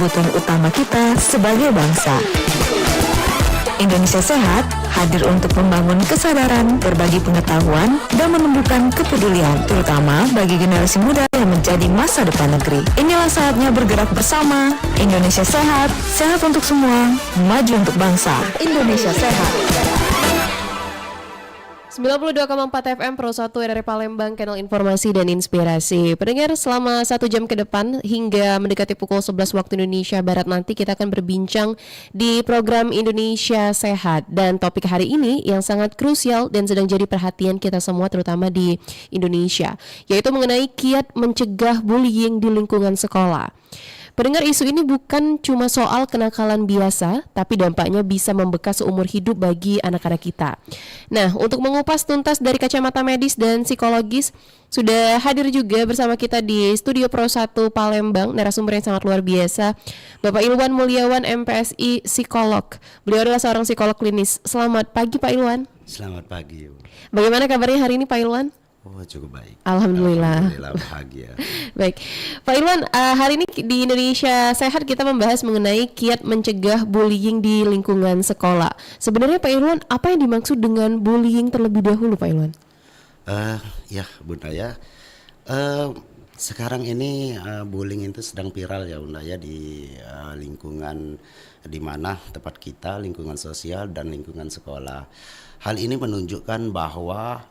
kebutuhan utama kita sebagai bangsa. Indonesia Sehat hadir untuk membangun kesadaran, berbagi pengetahuan, dan menumbuhkan kepedulian, terutama bagi generasi muda yang menjadi masa depan negeri. Inilah saatnya bergerak bersama. Indonesia Sehat, sehat untuk semua, maju untuk bangsa. Indonesia Sehat. 92,4 FM Pro 1 RRI Palembang, kanal informasi dan inspirasi. Pendengar, selama 1 jam ke depan hingga mendekati pukul 11 waktu Indonesia Barat nanti kita akan berbincang di program Indonesia Sehat. Dan topik hari ini yang sangat krusial dan sedang jadi perhatian kita semua terutama di Indonesia, yaitu mengenai kiat mencegah bullying di lingkungan sekolah. Pendengar, isu ini bukan cuma soal kenakalan biasa, tapi dampaknya bisa membekas seumur hidup bagi anak-anak kita. Nah, untuk mengupas tuntas dari kacamata medis dan psikologis, sudah hadir juga bersama kita di Studio Pro 1 Palembang, narasumber yang sangat luar biasa, Bapak Ilwan Mulyawan, MPSI, psikolog. Beliau adalah seorang psikolog klinis. Selamat pagi, Pak Ilwan. Selamat pagi. Bagaimana kabarnya hari ini, Pak Ilwan? Oh, cukup baik. Alhamdulillah. Alhamdulillah, bahagia. Baik, Pak Ilwan, hari ini di Indonesia Sehat kita membahas mengenai kiat mencegah bullying di lingkungan sekolah. Sebenarnya Pak Ilwan, apa yang dimaksud dengan bullying terlebih dahulu, Pak Ilwan? Ya, Bunda ya. Sekarang ini bullying itu sedang viral ya, Bunda ya, di lingkungan di mana tempat kita, lingkungan sosial dan lingkungan sekolah. Hal ini menunjukkan bahwa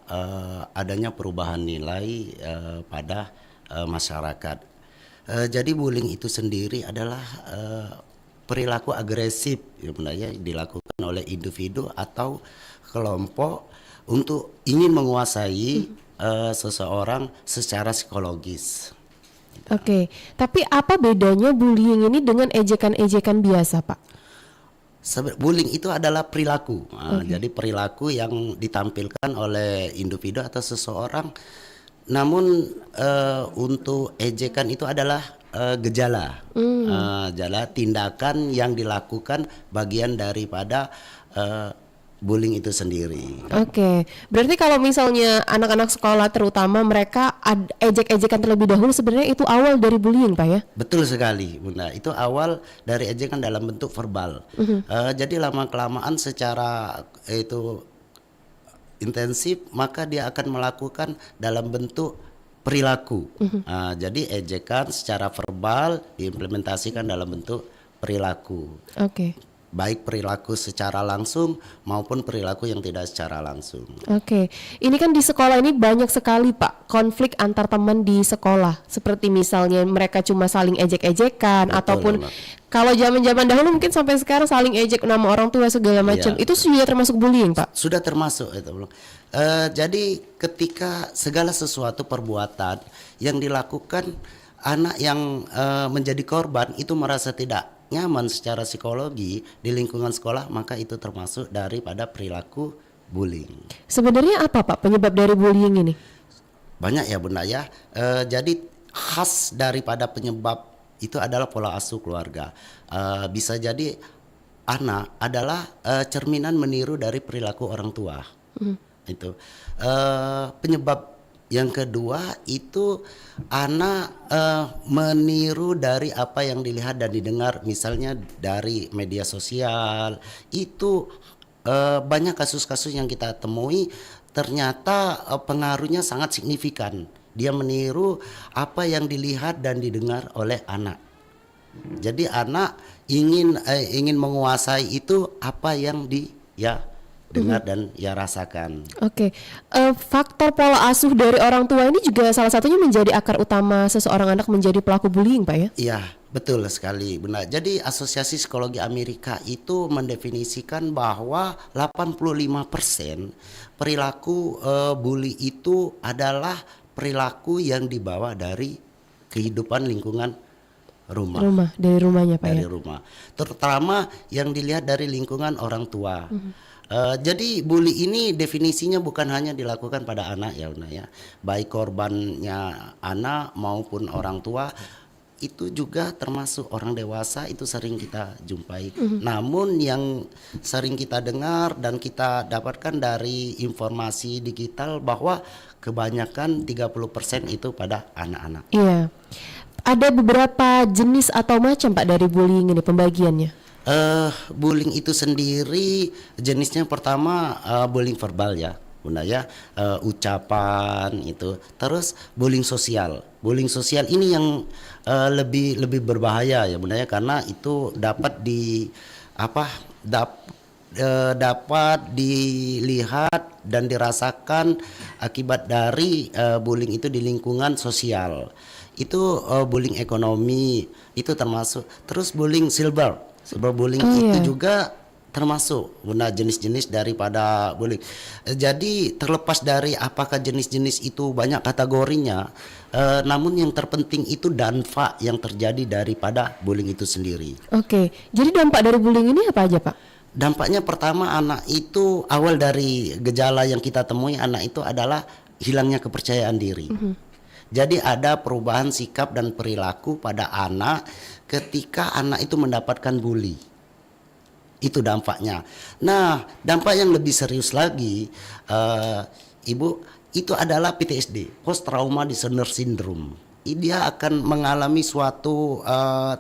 adanya perubahan nilai pada masyarakat. Jadi bullying itu sendiri adalah perilaku agresif ya Bunda ya, dilakukan oleh individu atau kelompok untuk ingin menguasai seseorang secara psikologis. Oke, tapi apa bedanya bullying ini dengan ejekan-ejekan biasa, Pak? Bullying itu adalah perilaku. Jadi perilaku yang ditampilkan oleh individu atau seseorang. Namun untuk ejekan itu adalah gejala, gejala tindakan yang dilakukan bagian daripada bullying itu sendiri. Oke, berarti kalau misalnya anak-anak sekolah terutama mereka ejek-ejekan terlebih dahulu, sebenarnya itu awal dari bullying, Pak ya? Betul sekali, Bunda. Itu awal dari ejekan dalam bentuk verbal. Jadi lama-kelamaan secara itu intensif, maka dia akan melakukan dalam bentuk perilaku. Jadi ejekan secara verbal diimplementasikan dalam bentuk perilaku. Oke. Baik perilaku secara langsung maupun perilaku yang tidak secara langsung. Oke, ini kan di sekolah ini banyak sekali Pak konflik antar teman di sekolah. Seperti misalnya mereka cuma saling ejek-ejekan. Betul, ataupun kalau zaman-zaman dahulu mungkin sampai sekarang saling ejek nama orang tua segala macam. Itu sudah termasuk bullying, Pak? Sudah termasuk itu. Jadi ketika segala sesuatu perbuatan yang dilakukan anak yang menjadi korban itu merasa tidak nyaman secara psikologi di lingkungan sekolah, maka itu termasuk daripada perilaku bullying. Sebenarnya apa Pak penyebab dari bullying ini? Banyak ya Bunda ya. Jadi khas daripada penyebab itu adalah pola asuh keluarga. Bisa jadi anak adalah cerminan meniru dari perilaku orang tua. Itu penyebab. Yang kedua itu anak meniru dari apa yang dilihat dan didengar, misalnya dari media sosial. Itu banyak kasus-kasus yang kita temui ternyata pengaruhnya sangat signifikan. Dia meniru apa yang dilihat dan didengar oleh anak. Jadi anak ingin menguasai itu apa yang dengar dan ya rasakan. Oke. Faktor pola asuh dari orang tua ini juga salah satunya menjadi akar utama seseorang anak menjadi pelaku bullying, Pak ya? Iya, betul sekali, benar. Jadi Asosiasi Psikologi Amerika itu mendefinisikan bahwa 85% perilaku bully itu adalah perilaku yang dibawa dari kehidupan lingkungan rumah. Dari rumahnya, Pak. Dari rumah. Terutama yang dilihat dari lingkungan orang tua. Jadi bully ini definisinya bukan hanya dilakukan pada anak ya, baik korbannya anak maupun orang tua, itu juga termasuk orang dewasa, itu sering kita jumpai. Namun yang sering kita dengar dan kita dapatkan dari informasi digital bahwa kebanyakan 30% itu pada anak-anak. Iya. Ada beberapa jenis atau macam Pak dari bullying ini pembagiannya. Bullying itu sendiri jenisnya pertama bullying verbal ya, Bunda ya, ucapan itu. Terus bullying sosial. Bullying sosial ini yang lebih berbahaya ya, Bunda ya, karena itu dapat dapat dilihat dan dirasakan akibat dari bullying itu di lingkungan sosial. Itu bullying ekonomi itu termasuk. Terus bullying cyberbullying itu juga termasuk, Bunda, jenis-jenis daripada bullying. Jadi terlepas dari apakah jenis-jenis itu banyak kategorinya, namun yang terpenting itu dampak yang terjadi daripada bullying itu sendiri. Oke, jadi dampak dari bullying ini apa aja Pak? Dampaknya pertama, anak itu awal dari gejala yang kita temui anak itu adalah hilangnya kepercayaan diri. Jadi ada perubahan sikap dan perilaku pada anak ketika anak itu mendapatkan bully. Itu dampaknya. Nah, dampak yang lebih serius lagi, Ibu, itu adalah PTSD, Post Trauma Disorder Syndrome. Dia akan mengalami suatu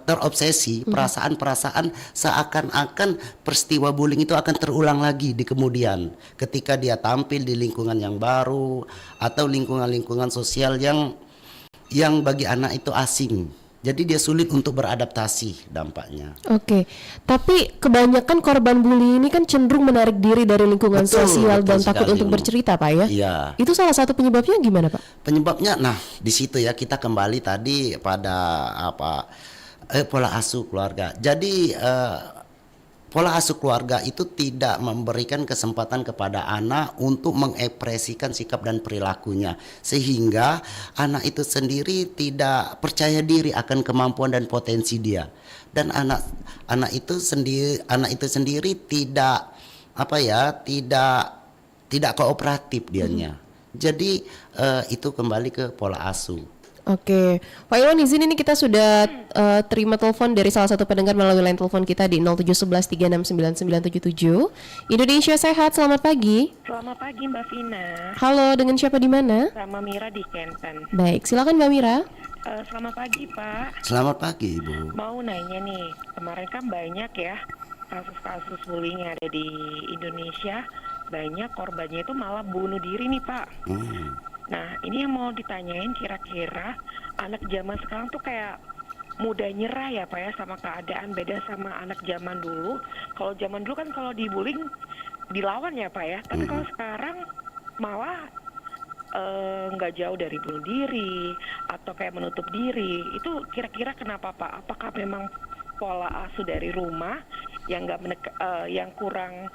terobsesi perasaan-perasaan seakan-akan peristiwa bullying itu akan terulang lagi di kemudian ketika dia tampil di lingkungan yang baru atau lingkungan-lingkungan sosial yang bagi anak itu asing. Jadi dia sulit untuk beradaptasi dampaknya. Oke, tapi kebanyakan korban bully ini kan cenderung menarik diri dari lingkungan sosial dan takut sekali, untuk bercerita Pak ya? Iya. Itu salah satu penyebabnya gimana Pak? Penyebabnya, nah di situ ya kita kembali tadi pada pola asuh keluarga. Jadi pola asuh keluarga itu tidak memberikan kesempatan kepada anak untuk mengekspresikan sikap dan perilakunya, sehingga anak itu sendiri tidak percaya diri akan kemampuan dan potensi dia, dan anak itu sendiri tidak tidak kooperatif dianya. Jadi itu kembali ke pola asuh. Oke, Pak Iwan, di sini nih kita sudah terima telepon dari salah satu pendengar melalui line telepon kita di 0711369977. Indonesia Sehat, selamat pagi. Selamat pagi Mbak Vina. Halo, dengan siapa di mana? Sama Mira di Kenten. Baik, silakan Mbak Mira. Selamat pagi Pak. Selamat pagi Ibu. Mau nanya nih, kemarin kan banyak ya kasus-kasus bullying yang ada di Indonesia. Banyak korbannya itu malah bunuh diri nih Pak. Nah, ini yang mau ditanyain, kira-kira anak zaman sekarang tuh kayak mudah nyerah ya Pak ya sama keadaan, beda sama anak zaman dulu. Kalau zaman dulu kan kalau dibullying dilawan ya Pak ya, tapi kalau sekarang malah nggak jauh dari bunuh diri atau kayak menutup diri. Itu kira-kira kenapa Pak? Apakah memang pola asuh dari rumah yang yang kurang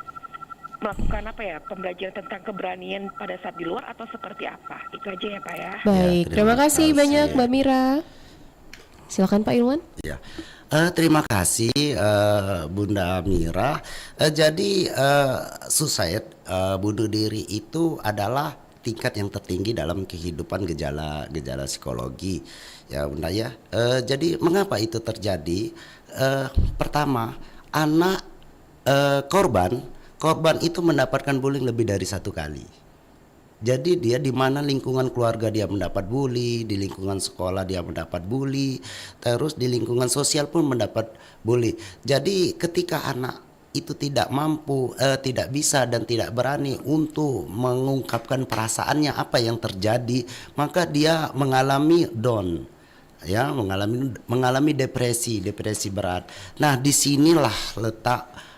melakukan pembelajaran tentang keberanian pada saat di luar, atau seperti apa? Itu aja ya Pak ya. Baik, terima kasih banyak Mbak Mira. Silakan Pak Ilwan. Ya, terima kasih Bunda Mira. Jadi suicide, bunuh diri itu adalah tingkat yang tertinggi dalam kehidupan gejala psikologi ya Bunda ya. Jadi mengapa itu terjadi? Pertama, anak korban itu mendapatkan bullying lebih dari satu kali. Jadi dia di mana lingkungan keluarga dia mendapat bully, di lingkungan sekolah dia mendapat bully, terus di lingkungan sosial pun mendapat bully. Jadi ketika anak itu tidak mampu, tidak bisa dan tidak berani untuk mengungkapkan perasaannya apa yang terjadi, maka dia mengalami down. Ya, mengalami depresi berat. Nah, disinilah letak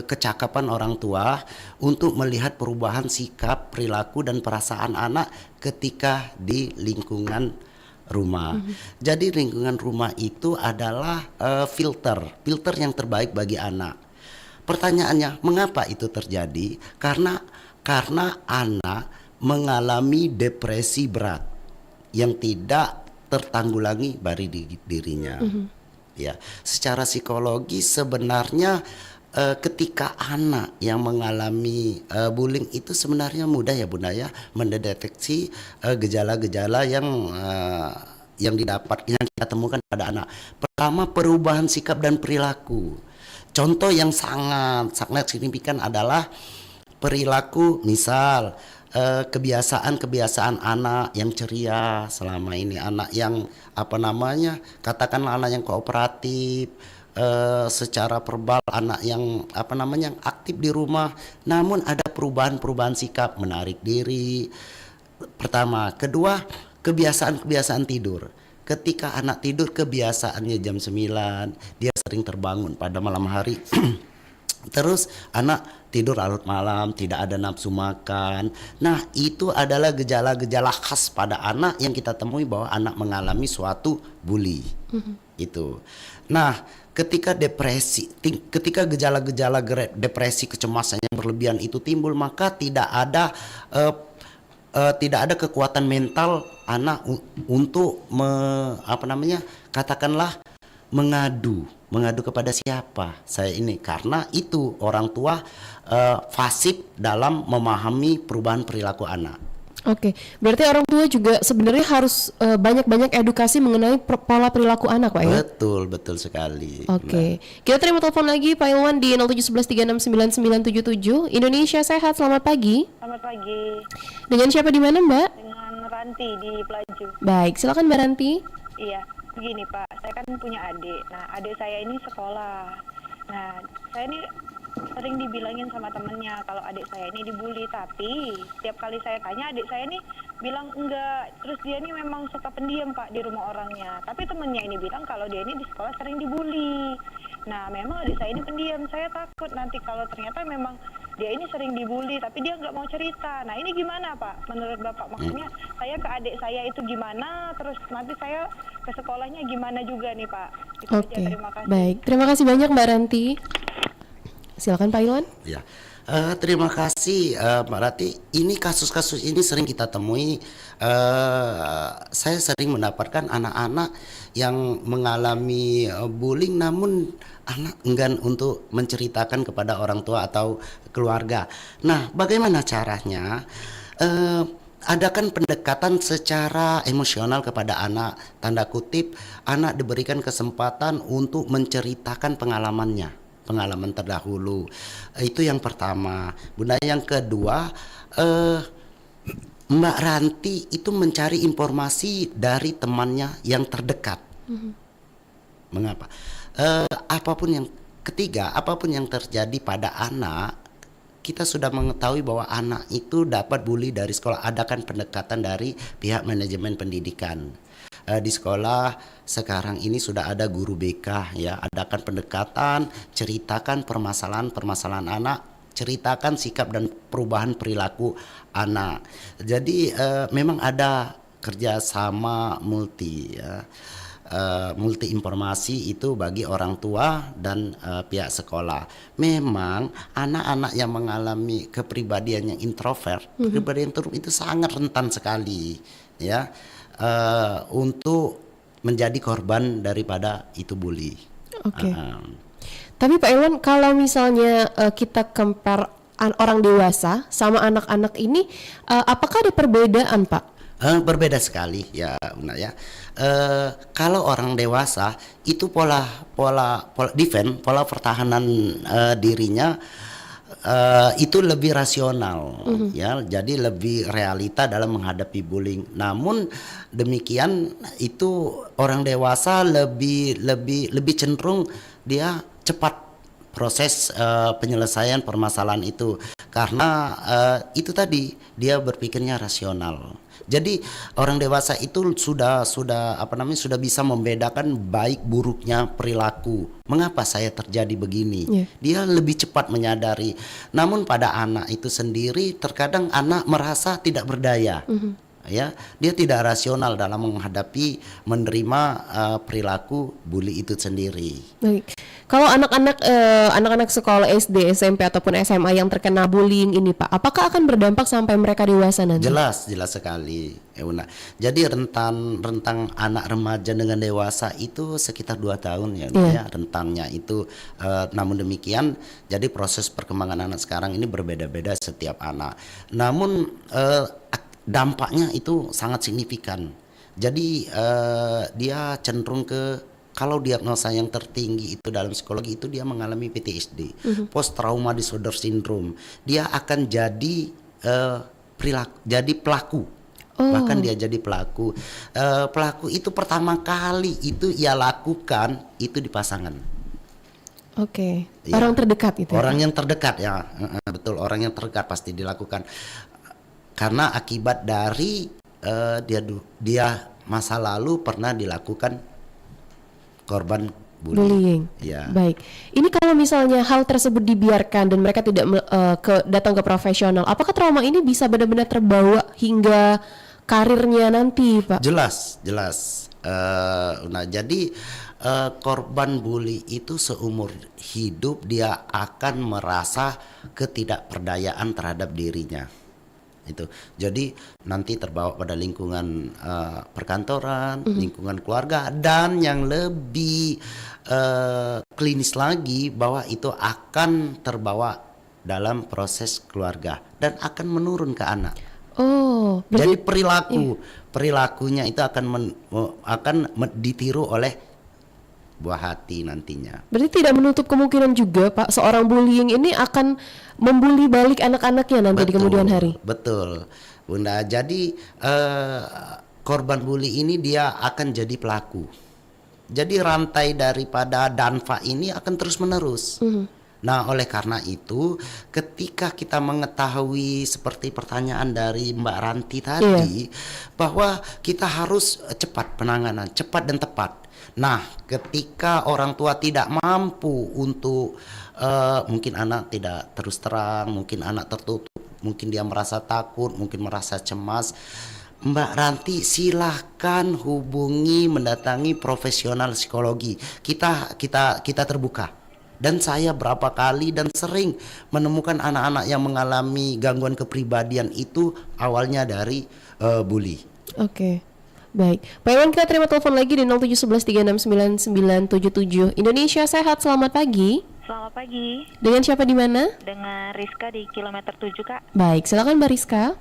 kecakapan orang tua untuk melihat perubahan sikap, perilaku dan perasaan anak ketika di lingkungan rumah. Jadi lingkungan rumah itu adalah filter yang terbaik bagi anak. Pertanyaannya, mengapa itu terjadi? Karena anak mengalami depresi berat yang tidak tertanggulangi dari dirinya. Ya, secara psikologi sebenarnya ketika anak yang mengalami bullying itu sebenarnya mudah ya Bunda ya mendeteksi gejala-gejala yang kita temukan pada anak. Pertama, perubahan sikap dan perilaku. Contoh yang sangat signifikan adalah perilaku, misal kebiasaan-kebiasaan anak yang ceria selama ini, anak yang katakanlah anak yang kooperatif, secara verbal anak yang aktif di rumah, namun ada perubahan-perubahan sikap, menarik diri. Pertama, kedua, kebiasaan-kebiasaan tidur. Ketika anak tidur kebiasaannya jam 9, dia sering terbangun pada malam hari. Terus anak tidur larut malam, tidak ada nafsu makan. Nah, itu adalah gejala-gejala khas pada anak yang kita temui bahwa anak mengalami suatu bully. Itu. Nah, ketika gejala-gejala depresi, kecemasan yang berlebihan itu timbul, maka tidak ada kekuatan mental anak untuk katakanlah mengadu kepada siapa saya ini, karena itu orang tua fasih dalam memahami perubahan perilaku anak. Oke, berarti orang tua juga sebenarnya harus banyak-banyak edukasi mengenai pola perilaku anak, Pak ya? Betul sekali. Oke, kita terima telepon lagi Pak Ilwan di 0711369977. Indonesia Sehat, selamat pagi. Selamat pagi, Dengan siapa di mana, Mbak? dengan Ranti di Pelaju. Baik, silakan Mbak Ranti. Iya, begini Pak, saya kan punya adik. Nah, adik saya ini sekolah. Nah, saya ini sering dibilangin sama temennya kalau adik saya ini dibully, tapi setiap kali saya tanya adik saya ini bilang enggak. Terus dia ini memang suka pendiam Pak di rumah orangnya, tapi temennya ini bilang kalau dia ini di sekolah sering dibully. Nah, memang adik saya ini pendiam. Saya takut nanti kalau ternyata memang dia ini sering dibully tapi dia nggak mau cerita. Nah, ini gimana Pak menurut Bapak? Maksudnya saya ke adik saya itu gimana, terus nanti saya ke sekolahnya gimana juga nih Pak. Itu aja, Oke, terima kasih. baik. Terima kasih banyak Mbak Ranti. Silakan Pak Ilwan. Ya, terima kasih Mbak Rati. Ini kasus-kasus ini sering kita temui. Saya sering mendapatkan anak-anak yang mengalami bullying, namun anak enggan untuk menceritakan kepada orang tua atau keluarga. Nah, bagaimana caranya? Adakan pendekatan secara emosional kepada anak. Tanda kutip, anak diberikan kesempatan untuk menceritakan pengalaman terdahulu. Itu yang pertama. Bunda, yang kedua, Mbak Ranti itu mencari informasi dari temannya yang terdekat. Mengapa? Apapun yang terjadi pada anak, kita sudah mengetahui bahwa anak itu dapat bully dari sekolah. Adakan pendekatan dari pihak manajemen pendidikan. Di sekolah sekarang ini sudah ada guru BK ya, adakan pendekatan, ceritakan permasalahan anak, ceritakan sikap dan perubahan perilaku anak. Jadi memang ada kerjasama multi informasi itu bagi orang tua dan pihak sekolah. Memang anak-anak yang mengalami kepribadian yang introvert, kepribadian itu sangat rentan sekali ya, untuk menjadi korban daripada itu bully. Oke. Tapi Pak Ilwan, kalau misalnya kita compare orang dewasa sama anak-anak ini, apakah ada perbedaan, Pak? Berbeda sekali ya, Bunda ya. Kalau orang dewasa itu pola defense, pola pertahanan dirinya itu lebih rasional ya, jadi lebih realita dalam menghadapi bullying. Namun demikian itu orang dewasa lebih cenderung dia cepat proses penyelesaian permasalahan itu, karena itu tadi dia berpikirnya rasional. Jadi orang dewasa itu sudah bisa membedakan baik buruknya perilaku. Mengapa saya terjadi begini? Yeah. Dia lebih cepat menyadari. Namun pada anak itu sendiri terkadang anak merasa tidak berdaya. Ya, dia tidak rasional dalam menerima perilaku bully itu sendiri. Baik. Kalau anak-anak sekolah SD, SMP ataupun SMA yang terkena bullying ini, Pak, apakah akan berdampak sampai mereka dewasa nanti? Jelas sekali, Euna. Jadi rentang anak remaja dengan dewasa itu sekitar 2 tahun ya, rentannya itu. Namun demikian, jadi proses perkembangan anak sekarang ini berbeda-beda setiap anak. Namun dampaknya itu sangat signifikan. Jadi dia cenderung kalau diagnosa yang tertinggi itu dalam psikologi itu dia mengalami PTSD, post trauma disorder syndrome. Dia akan jadi jadi pelaku. Bahkan dia jadi pelaku. Pelaku itu pertama kali itu ia lakukan itu di pasangan. Oke. Iya. Orang terdekat itu. Orang yang terdekat ya, betul, orang yang terdekat pasti dilakukan. Karena akibat dari dia masa lalu pernah dilakukan korban bullying. Ya. Baik. Ini kalau misalnya hal tersebut dibiarkan dan mereka tidak datang ke profesional, apakah trauma ini bisa benar-benar terbawa hingga karirnya nanti, Pak? Jelas. Nah, jadi korban bully itu seumur hidup dia akan merasa ketidakberdayaan terhadap dirinya. Itu. Jadi nanti terbawa pada lingkungan perkantoran, lingkungan keluarga, dan yang lebih klinis lagi bahwa itu akan terbawa dalam proses keluarga dan akan menurun ke anak. Oh, Jadi perilakunya itu akan ditiru oleh buah hati nantinya. berarti tidak menutup kemungkinan juga, Pak, seorang bullying ini akan membuli balik anak-anaknya nanti di kemudian hari. Betul, Bunda. Jadi korban bully ini dia akan jadi pelaku. Jadi rantai daripada danfa ini akan terus menerus. Nah, oleh karena itu, ketika kita mengetahui seperti pertanyaan dari Mbak Ranti tadi, bahwa kita harus cepat penanganan, cepat dan tepat. Nah, ketika orang tua tidak mampu untuk mungkin anak tidak terus terang, mungkin anak tertutup, mungkin dia merasa takut, mungkin merasa cemas, Mbak Ranti silahkan hubungi, mendatangi profesional psikologi. Kita terbuka. Dan saya berapa kali dan sering menemukan anak-anak yang mengalami gangguan kepribadian itu awalnya dari bully. Oke. Baik, Pak Iwan, kita terima telepon lagi di 0711369977. Indonesia Sehat, selamat pagi. Selamat pagi, Dengan siapa di mana? dengan Rizka di kilometer 7, Kak. Baik, silakan Mbak Rizka.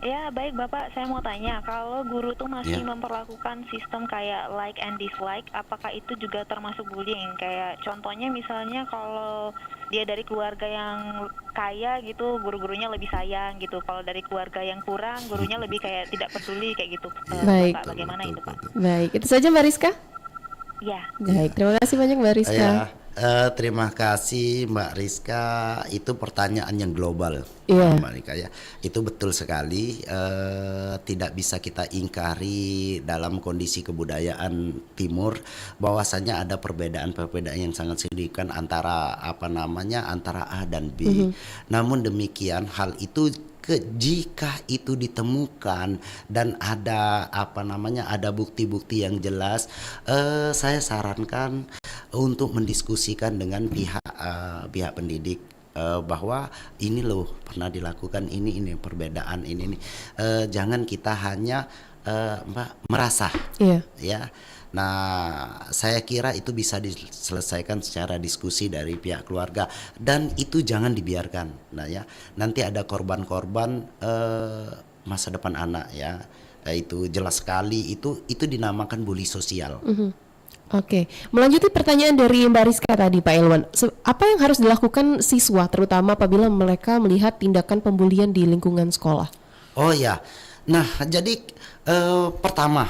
Ya, baik Bapak, saya mau tanya, kalau guru tuh masih memperlakukan sistem kayak like and dislike, apakah itu juga termasuk bullying? Kayak contohnya misalnya kalau dia dari keluarga yang kaya gitu, guru-gurunya lebih sayang gitu. Kalau dari keluarga yang kurang, gurunya lebih kayak tidak peduli kayak gitu. Baik. Bapak, bagaimana itu, Pak? Baik, itu saja Mbak Rizka. Ya. Baik, terima kasih banyak Mbak Rizka. Terima kasih Mbak Rizka. Itu pertanyaan yang global, Iya. Mbak Rizka ya. Itu betul sekali. Tidak bisa kita ingkari dalam kondisi kebudayaan Timur bahwasanya ada perbedaan-perbedaan yang sangat signifikan antara antara A dan B. Namun demikian hal itu jika itu ditemukan dan ada ada bukti-bukti yang jelas, saya sarankan untuk mendiskusikan dengan pihak pendidik bahwa ini loh pernah dilakukan ini perbedaan ini. Jangan kita hanya merasa. Iya. Ya. Nah, saya kira itu bisa diselesaikan secara diskusi dari pihak keluarga dan itu jangan dibiarkan. Nah ya, nanti ada korban-korban masa depan anak ya. Itu jelas sekali itu dinamakan bully sosial. Oke, melanjuti pertanyaan dari Mbak Rizka tadi, Pak Ilwan. Apa yang harus dilakukan siswa, terutama apabila mereka melihat tindakan pembulian di lingkungan sekolah? Oh ya, nah jadi pertama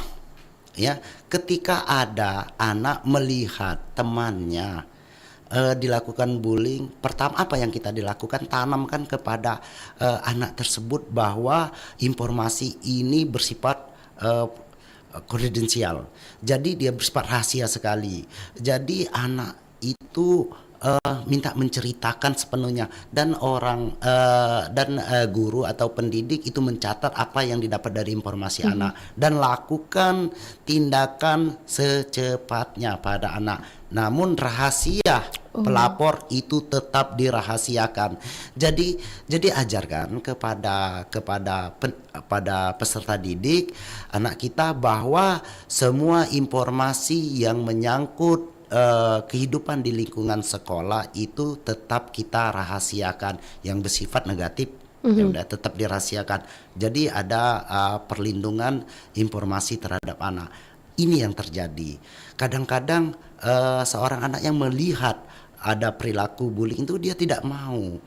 ya, ketika ada anak melihat temannya dilakukan bullying, pertama apa yang kita dilakukan, tanamkan kepada anak tersebut bahwa informasi ini bersifat konfidensial. Jadi dia bersifat rahasia sekali. Jadi anak itu minta menceritakan sepenuhnya dan guru atau pendidik itu mencatat apa yang didapat dari informasi anak dan lakukan tindakan secepatnya pada anak. Namun rahasia pelapor itu tetap dirahasiakan. Jadi ajarkan kepada peserta didik anak kita bahwa semua informasi yang menyangkut kehidupan di lingkungan sekolah itu tetap kita rahasiakan, yang bersifat negatif ya udah tetap dirahasiakan. Jadi ada perlindungan informasi terhadap anak. Ini yang terjadi. Kadang-kadang seorang anak yang melihat ada perilaku bullying itu dia tidak mau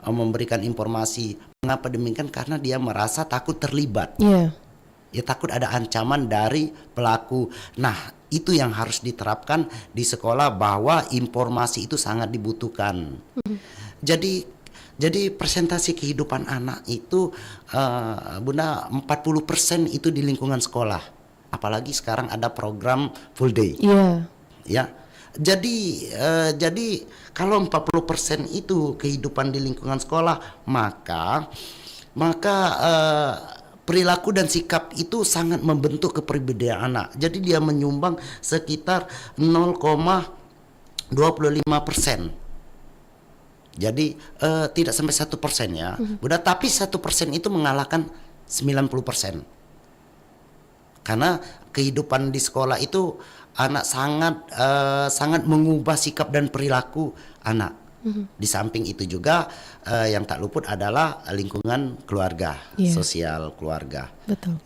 memberikan informasi, Mengapa demikian? Karena dia merasa takut terlibat. Iya. Ya, takut ada ancaman dari pelaku. Nah, itu yang harus diterapkan di sekolah, bahwa informasi itu sangat dibutuhkan. Jadi presentasi kehidupan anak itu Bunda 40% itu di lingkungan sekolah. Apalagi sekarang ada program full day. Iya. Ya. Jadi kalau 40% itu kehidupan di lingkungan sekolah, maka perilaku dan sikap itu sangat membentuk kepribadian anak. Jadi dia menyumbang sekitar 0,25%. Jadi tidak sampai 1% ya. Udah, tapi 1% itu mengalahkan 90%. Karena kehidupan di sekolah itu anak sangat mengubah sikap dan perilaku anak. Di samping itu juga yang tak luput adalah lingkungan keluarga, Iya. sosial keluarga. Betul.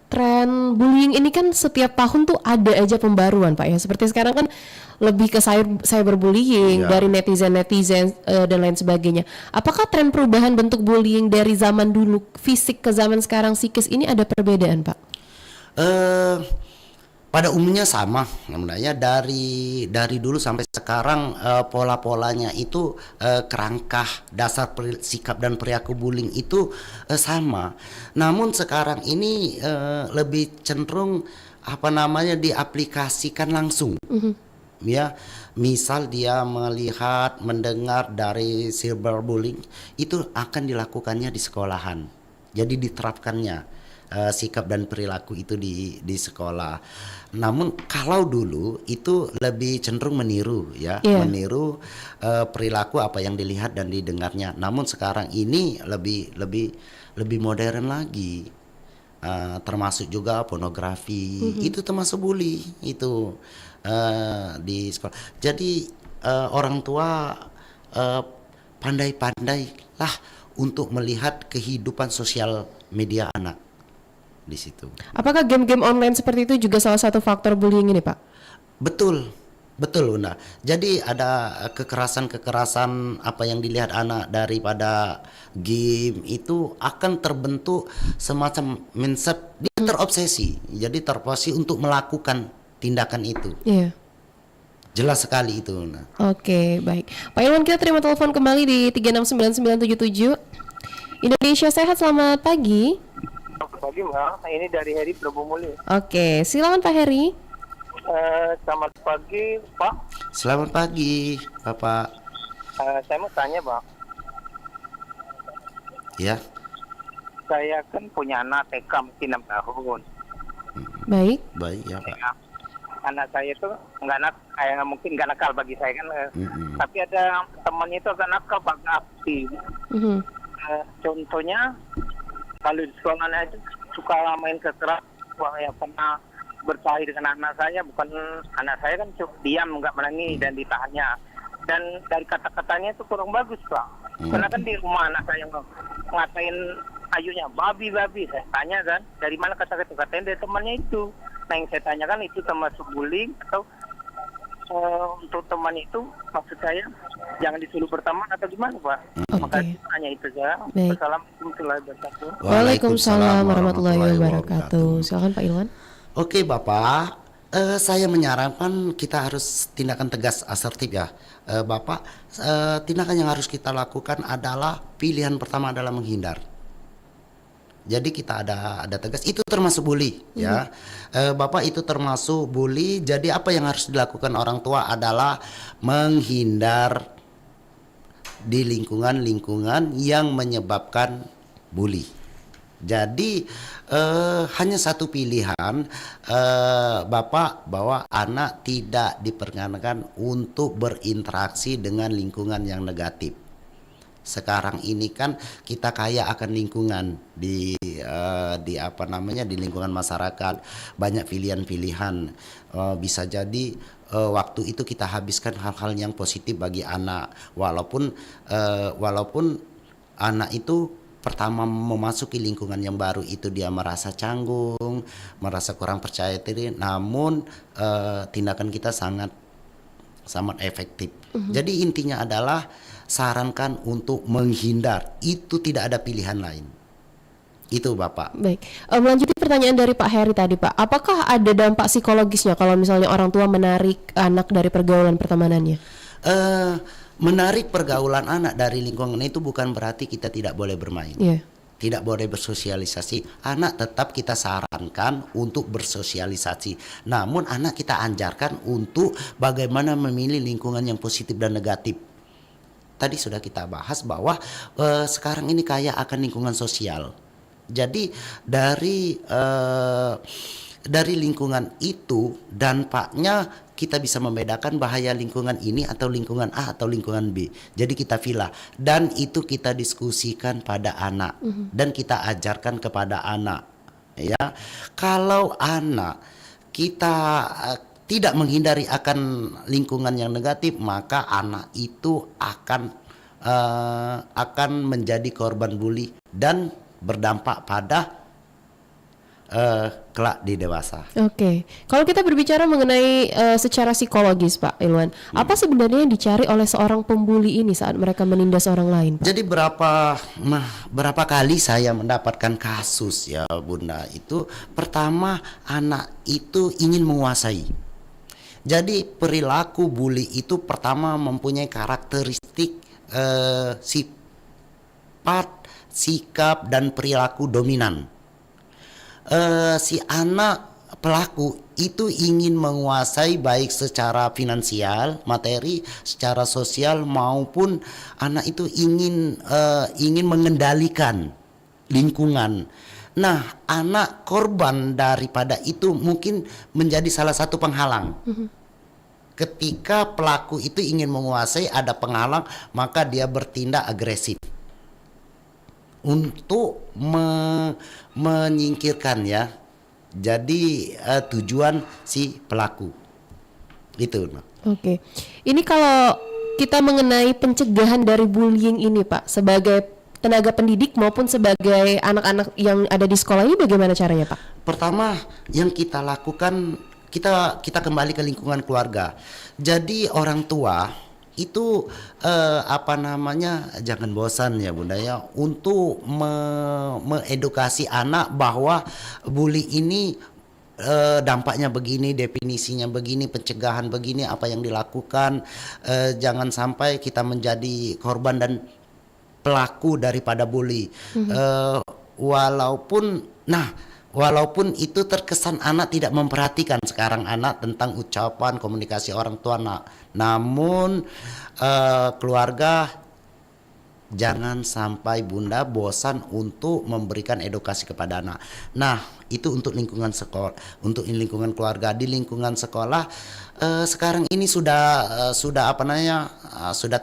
Tren bullying ini kan setiap tahun tuh ada aja pembaruan, Pak ya. Seperti sekarang kan lebih ke cyberbullying Iya. dari netizen dan lain sebagainya. Apakah tren perubahan bentuk bullying dari zaman dulu fisik ke zaman sekarang psikis ini ada perbedaan, Pak? Pada umumnya sama, sebenarnya dari dulu sampai sekarang pola-polanya itu kerangka dasar sikap dan perilaku bullying itu sama. Namun sekarang ini lebih cenderung diaplikasikan langsung. Ya, misal dia melihat, mendengar dari cyberbullying, itu akan dilakukannya di sekolahan. Jadi diterapkannya sikap dan perilaku itu di sekolah. Namun kalau dulu itu lebih cenderung meniru ya, Iya. meniru perilaku apa yang dilihat dan didengarnya. Namun sekarang ini lebih modern lagi. Termasuk juga pornografi, itu termasuk bully itu di sekolah. Jadi orang tua pandai-pandai lah untuk melihat kehidupan sosial media anak di situ. Apakah game-game online seperti itu juga salah satu faktor bullying ini, Pak? Betul, Bunda. Jadi ada kekerasan apa yang dilihat anak daripada game itu akan terbentuk semacam mindset, dia terobsesi. Jadi terobsesi untuk melakukan tindakan itu. Iya. Jelas sekali itu. Nah. Oke, baik. Pak Ilwan, kita terima telepon kembali di 369977. Indonesia Sehat, selamat pagi. Selamat pagi Mbak, ini dari Heri Probomuli. Oke, silakan Pak Heri. Selamat pagi Pak. Selamat pagi, Bapak. Saya mau tanya Pak, Ya, saya kan punya anak TK masih 6 tahun. Baik. baik ya, Pak. Ya, anak saya itu mungkin nggak nakal bagi saya kan, Mm-mm. tapi ada temannya itu agak nakal, Pak, aktif. Mhm. Contohnya kalau di sekolahnya itu suka main kekeras. Wah, ya pernah berkelahi dengan anak saya, bukan anak saya kan cukup diam, nggak menangis dan ditahannya. Dan dari kata-katanya itu kurang bagus Pak. Karena kan di rumah anak saya ngatain ayunya babi. Saya tanya kan, dari mana kata-kata katanya dari temannya itu. Nah yang saya tanyakan itu termasuk bullying atau untuk teman itu maksud saya jangan disuruh berteman atau gimana Pak? Oke. Makasih, hanya itu saja. Baik. Assalamualaikum warahmatullahi wabarakatuh. Waalaikumsalam warahmatullahi wabarakatuh. Silakan Pak Ilwan. Oke, Bapak. Saya menyarankan kita harus tindakan tegas, asertif ya. Bapak, tindakan yang harus kita lakukan adalah pilihan pertama adalah menghindar. Jadi kita ada tegas, itu termasuk bully ya. Bapak, itu termasuk bully. Jadi apa yang harus dilakukan orang tua adalah menghindar di lingkungan yang menyebabkan bully. Jadi hanya satu pilihan, Bapak, bahwa anak tidak diperkenankan untuk berinteraksi dengan lingkungan yang negatif. Sekarang ini kan kita kaya akan lingkungan di lingkungan masyarakat, banyak pilihan-pilihan. Bisa jadi waktu itu kita habiskan hal-hal yang positif bagi anak, walaupun anak itu pertama memasuki lingkungan yang baru itu dia merasa canggung, merasa kurang percaya diri, namun tindakan kita sangat sangat efektif. Jadi intinya adalah sarankan untuk menghindar, itu tidak ada pilihan lain. Itu Bapak. Baik, melanjuti pertanyaan dari Pak Heri tadi Pak, apakah ada dampak psikologisnya kalau misalnya orang tua menarik anak dari pergaulan pertemanannya? Menarik pergaulan anak dari lingkungan itu bukan berarti kita tidak boleh bermain. Iya. Tidak boleh bersosialisasi. Anak tetap kita sarankan untuk bersosialisasi. Namun anak kita ajarkan untuk bagaimana memilih lingkungan yang positif dan negatif. Tadi sudah kita bahas bahwa sekarang ini kaya akan lingkungan sosial. Jadi dari lingkungan itu dampaknya kita bisa membedakan bahaya lingkungan ini atau lingkungan A atau lingkungan B. Jadi kita pilih dan itu kita diskusikan pada anak dan kita ajarkan kepada anak. Ya, kalau anak kita tidak menghindari akan lingkungan yang negatif, maka anak itu akan menjadi korban bully dan berdampak pada kelak di dewasa. Oke, kalau kita berbicara mengenai secara psikologis Pak Ilwan, apa sebenarnya yang dicari oleh seorang pembuli ini saat mereka menindas orang lain, Pak? Jadi berapa kali saya mendapatkan kasus ya Bunda, itu pertama anak itu ingin menguasai. Jadi perilaku bully itu pertama mempunyai karakteristik sifat, sikap dan perilaku dominan. Si anak pelaku itu ingin menguasai baik secara finansial, materi, secara sosial maupun anak itu ingin mengendalikan lingkungan. Nah, anak korban daripada itu mungkin menjadi salah satu penghalang. Ketika pelaku itu ingin menguasai, ada penghalang, maka dia bertindak agresif untuk menyingkirkan ya. Jadi tujuan si pelaku itu. Oke, ini kalau kita mengenai pencegahan dari bullying ini Pak, sebagai tenaga pendidik maupun sebagai anak-anak yang ada di sekolah ini bagaimana caranya Pak? Pertama yang kita lakukan, kita kembali ke lingkungan keluarga. Jadi orang tua itu jangan bosan ya Bunda ya untuk mengedukasi anak bahwa bully ini dampaknya begini, definisinya begini, pencegahan begini, apa yang dilakukan. Jangan sampai kita menjadi korban dan pelaku daripada bully. Walaupun itu terkesan anak tidak memperhatikan sekarang anak tentang ucapan komunikasi orang tua anak. Namun keluarga jangan sampai Bunda bosan untuk memberikan edukasi kepada anak. Nah, itu untuk lingkungan sekolah, untuk lingkungan keluarga. Di lingkungan sekolah sekarang ini sudah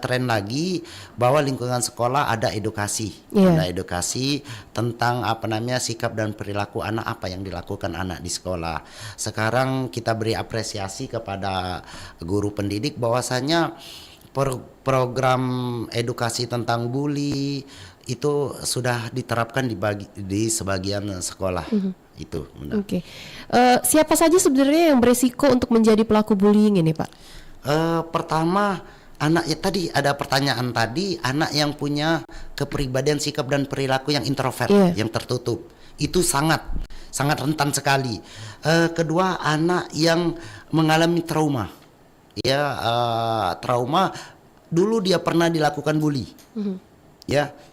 tren lagi bahwa lingkungan sekolah ada edukasi, ada edukasi tentang sikap dan perilaku anak, apa yang dilakukan anak di sekolah. Sekarang kita beri apresiasi kepada guru pendidik bahwasanya program edukasi tentang bully itu sudah diterapkan di sebagian sekolah. Itu. Oke. Siapa saja sebenarnya yang beresiko untuk menjadi pelaku bullying ini, Pak? Pertama, tadi ada pertanyaan tadi, anak yang punya kepribadian, sikap dan perilaku yang introvert, yang tertutup, itu sangat rentan sekali. Kedua, anak yang mengalami trauma. Trauma dulu dia pernah dilakukan bully,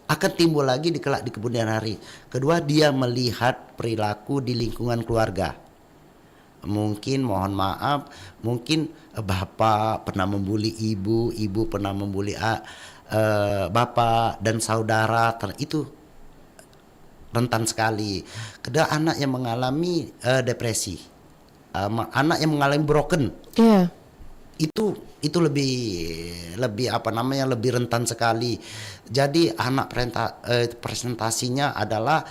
akan timbul lagi di kemudian hari. Kedua, dia melihat perilaku di lingkungan keluarga. Mungkin mungkin bapak pernah membuli ibu pernah membuli bapak dan saudara, itu rentan sekali. Kedua, anak yang mengalami depresi, anak yang mengalami broken. Itu lebih lebih rentan sekali. Jadi anak presentasinya adalah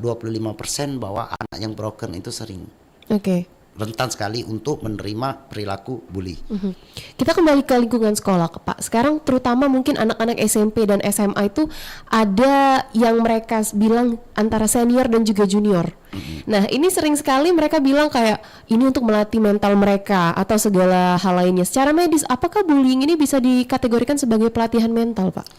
25% bahwa anak yang broken itu sering. Oke. rentan sekali untuk menerima perilaku bully. Kita kembali ke lingkungan sekolah, Pak. Sekarang terutama mungkin anak-anak SMP dan SMA itu ada yang mereka bilang antara senior dan juga junior. Nah, ini sering sekali mereka bilang kayak ini untuk melatih mental mereka atau segala hal lainnya. Secara medis, apakah bullying ini bisa dikategorikan sebagai pelatihan mental, Pak?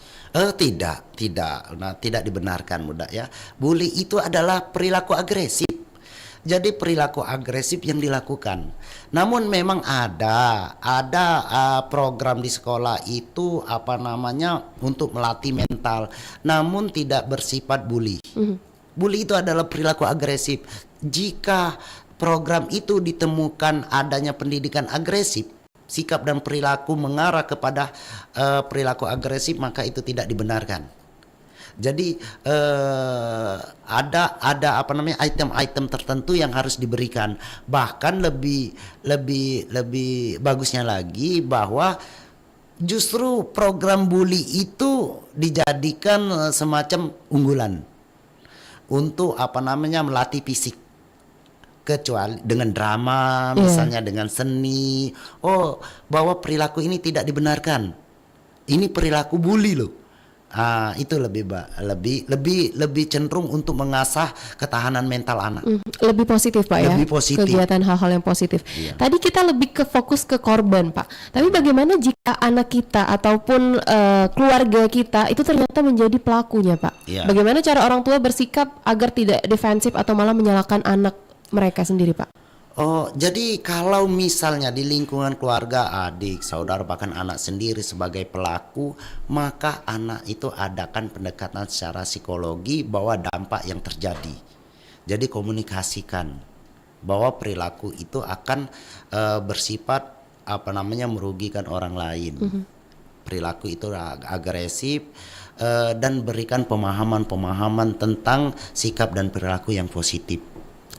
Tidak dibenarkan, Muda ya. Bully itu adalah perilaku agresif. Jadi perilaku agresif yang dilakukan. Namun memang ada program di sekolah itu untuk melatih mental, namun tidak bersifat bully. Bully itu adalah perilaku agresif. Jika program itu ditemukan adanya pendidikan agresif, sikap dan perilaku mengarah kepada perilaku agresif, maka itu tidak dibenarkan. Jadi ada item-item tertentu yang harus diberikan. Bahkan lebih bagusnya lagi bahwa justru program bully itu dijadikan semacam unggulan untuk melatih fisik. Kecuali dengan drama, misalnya dengan seni. Bahwa perilaku ini tidak dibenarkan. Ini perilaku bully loh. Itu lebih cenderung untuk mengasah ketahanan mental anak. Lebih positif, Pak, lebih ya. Positif. Kegiatan hal-hal yang positif. Iya. Tadi kita lebih ke fokus ke korban, Pak. Tapi bagaimana jika anak kita ataupun keluarga kita itu ternyata menjadi pelakunya, Pak? Iya. Bagaimana cara orang tua bersikap agar tidak defensif atau malah menyalahkan anak mereka sendiri, Pak? Jadi kalau misalnya di lingkungan keluarga, adik, saudara, bahkan anak sendiri sebagai pelaku, maka anak itu adakan pendekatan secara psikologi bahwa dampak yang terjadi. Jadi komunikasikan bahwa perilaku itu akan bersifat merugikan orang lain. Perilaku itu agresif dan berikan pemahaman tentang sikap dan perilaku yang positif.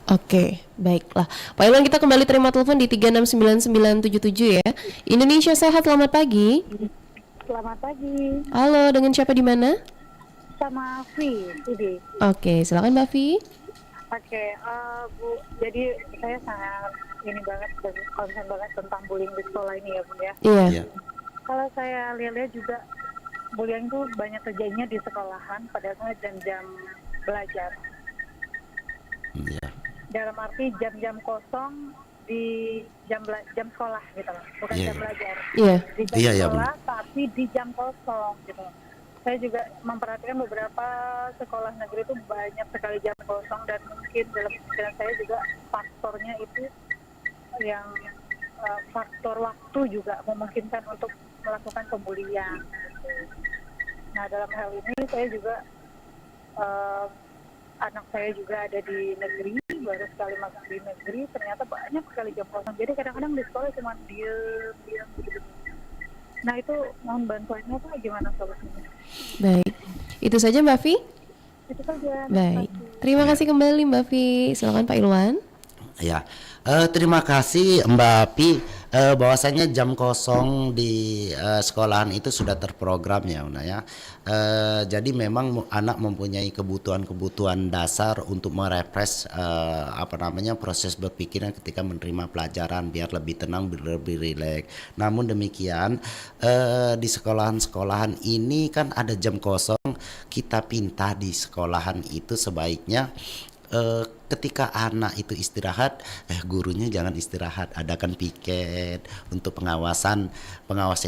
Oke, baiklah. Pak Ilwan, kita kembali terima telepon di 369977 ya. Indonesia Sehat, selamat pagi. Selamat pagi, Halo, dengan siapa di mana? sama Vi, ini. Oke, silakan Mbak Vi. Oke, Bu, jadi saya sangat concern banget tentang bullying di sekolah ini ya, Bu ya. Iya. Ya. Kalau saya lihat juga bullying itu banyak terjadinya di sekolahan pada saat jam-jam belajar. Ya. Dalam arti jam-jam kosong di jam sekolah gitu loh, bukan Iya. jam belajar. Iya. Di jam Iya, iya, sekolah tapi di jam kosong gitu. Saya juga memperhatikan beberapa sekolah negeri itu banyak sekali jam kosong dan mungkin dalam pikiran saya juga faktornya itu yang faktor waktu juga memungkinkan untuk melakukan pembulian gitu. Nah, dalam hal ini saya juga anak saya juga ada di negeri, baru sekali masuk di negeri, ternyata banyak sekali jam kosong. Jadi kadang-kadang di sekolah cuma diam gitu. Nah, itu mohon bantuannya Pak, gimana solusinya? Baik. Itu saja Mbak Vi? Itu saja. Baik. Terima kasih kembali Mbak Vi. Silakan Pak Ilwan. Ya, terima kasih Mbak Pi. Bahwasanya jam kosong di sekolahan itu sudah terprogram ya, Una ya. Jadi memang anak mempunyai kebutuhan dasar untuk merefresh proses berpikirnya ketika menerima pelajaran biar lebih tenang, biar lebih rileks. Namun demikian di sekolahan-sekolahan ini kan ada jam kosong. Kita pinta di sekolahan itu sebaiknya ketika anak itu istirahat, gurunya jangan istirahat, adakan piket untuk pengawasan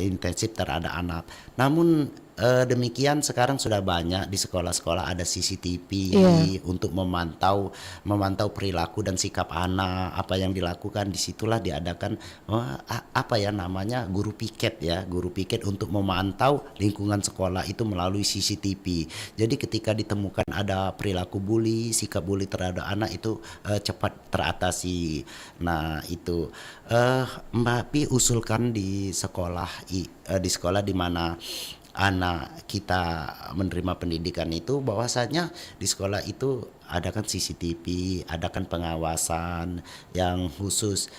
intensif terhadap anak. Namun demikian sekarang sudah banyak di sekolah-sekolah ada CCTV untuk memantau perilaku dan sikap anak, apa yang dilakukan. Disitulah diadakan guru piket untuk memantau lingkungan sekolah itu melalui CCTV. Jadi ketika ditemukan ada perilaku bully, sikap bully terhadap anak itu cepat teratasi. Nah itu Mbak Pi usulkan di sekolah di mana anak kita menerima pendidikan itu, bahwasanya di sekolah itu adakan CCTV, adakan pengawasan yang khusus.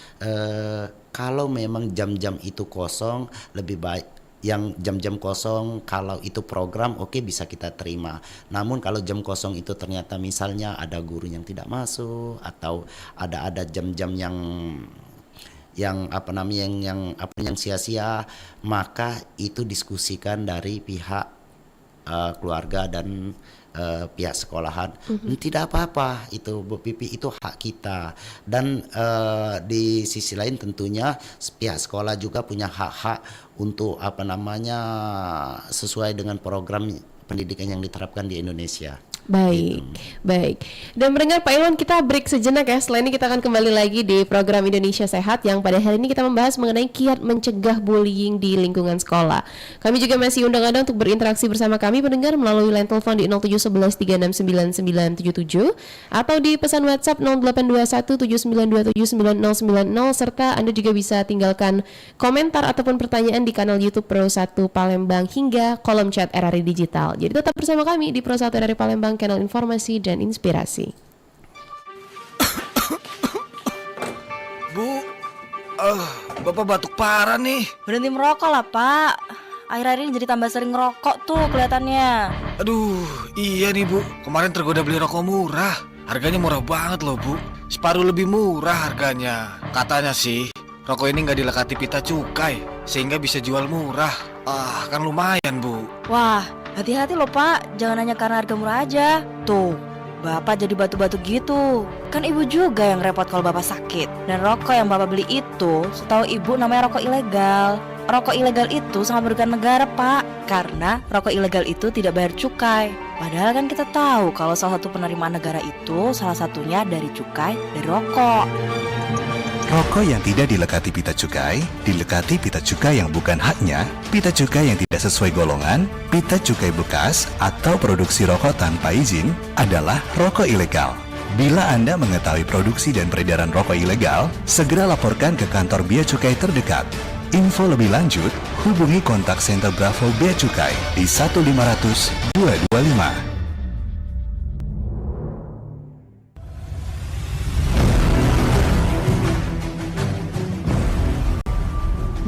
Kalau memang jam-jam itu kosong, lebih baik yang jam-jam kosong, kalau itu program oke, bisa kita terima. Namun kalau jam kosong itu ternyata misalnya ada guru yang tidak masuk, atau ada jam-jam yang sia-sia, maka itu diskusikan dari pihak keluarga dan pihak sekolahan. Tidak apa-apa itu Bu Pipi, itu hak kita. Dan di sisi lain tentunya pihak sekolah juga punya hak-hak untuk sesuai dengan program pendidikan yang diterapkan di Indonesia. Baik, baik. Dan mendengar Pak Ilwan, kita break sejenak ya. Setelah ini kita akan kembali lagi di program Indonesia Sehat yang pada hari ini kita membahas mengenai kiat mencegah bullying di lingkungan sekolah. Kami juga masih undang Anda untuk berinteraksi bersama kami pendengar melalui line telepon di 0711369977 atau di pesan WhatsApp 082179279090 serta Anda juga bisa tinggalkan komentar ataupun pertanyaan di kanal YouTube Pro 1 Palembang hingga kolom chat RRI Digital. Jadi tetap bersama kami di Pro 1 RRI Palembang, kanal informasi dan inspirasi. Bu, Bapak batuk parah nih. Berhenti merokok lah, Pak. Akhir-akhir ini jadi tambah sering ngerokok tuh kelihatannya. Aduh, iya nih Bu. Kemarin tergoda beli rokok murah. Harganya murah banget loh Bu. Separuh lebih murah harganya. Katanya sih, rokok ini nggak dilekati pita cukai, sehingga bisa jual murah. Kan lumayan Bu. Wah, hati-hati loh Pak. Jangan hanya karena harga murah aja. Tuh, Bapak jadi batu-batu gitu. Kan Ibu juga yang repot kalau Bapak sakit. Dan rokok yang Bapak beli itu, setahu Ibu namanya rokok ilegal. Rokok ilegal itu sangat merugikan negara Pak. Karena rokok ilegal itu tidak bayar cukai. Padahal kan kita tahu kalau salah satu penerimaan negara itu salah satunya dari cukai dari rokok. Rokok yang tidak dilekati pita cukai, dilekati pita cukai yang bukan haknya, pita cukai yang tidak sesuai golongan, pita cukai bekas, atau produksi rokok tanpa izin adalah rokok ilegal. Bila Anda mengetahui produksi dan peredaran rokok ilegal, segera laporkan ke kantor Bea Cukai terdekat. Info lebih lanjut, hubungi kontak Center Bravo Bea Cukai di 1500 225.